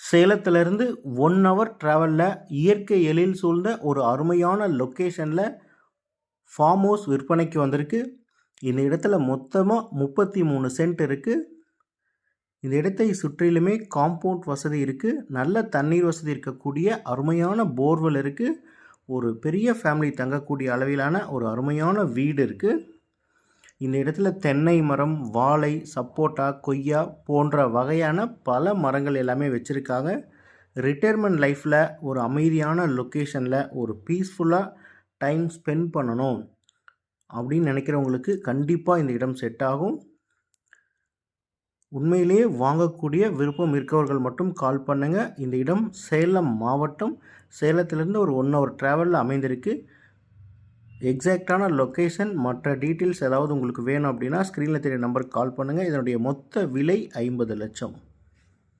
சேலத்திலிருந்து 1 ஹவர் ட்ராவலில் இயற்கை எழில் சூழ்ந்த ஒரு அருமையான லொக்கேஷனில் ஃபார்ம் ஹவுஸ் விற்பனைக்கு வந்திருக்கு. இந்த இடத்துல மொத்தமாக 33 சென்ட் இருக்குது. இந்த இடத்தை சுற்றிலுமே காம்பவுண்ட் வசதி இருக்குது. நல்ல தண்ணீர் வசதி இருக்கக்கூடிய அருமையான போர்வெல் இருக்குது. ஒரு பெரிய ஃபேமிலி தங்கக்கூடிய அளவிலான ஒரு அருமையான வீடு இருக்குது. இந்த இடத்துல தென்னை மரம், வாழை, சப்போட்டா, கொய்யா போன்ற வகையான பல மரங்கள் எல்லாமே வச்சுருக்காங்க. ரிட்டையர்மெண்ட் லைஃப்பில் ஒரு அமைதியான லொக்கேஷனில் ஒரு பீஸ்ஃபுல்லாக டைம் ஸ்பெண்ட் பண்ணணும் அப்படின்னு நினைக்கிறவங்களுக்கு கண்டிப்பாக இந்த இடம் செட் ஆகும். உண்மையிலேயே வாங்கக்கூடிய விருப்பம் இருக்கவர்கள் மட்டும் கால் பண்ணுங்கள். இந்த இடம் சேலம் மாவட்டம், சேலத்திலேருந்து ஒரு 1 ஹவர் ட்ராவலில் அமைந்திருக்கு. எக்ஸாக்டான லொக்கேஷன் மற்ற டீட்டெயில்ஸ் ஏதாவது உங்களுக்கு வேணும் அப்படின்னா ஸ்க்ரீனில் தெரிய நம்பருக்கு கால் பண்ணுங்கள். இதனுடைய மொத்த விலை 50 லட்சம்.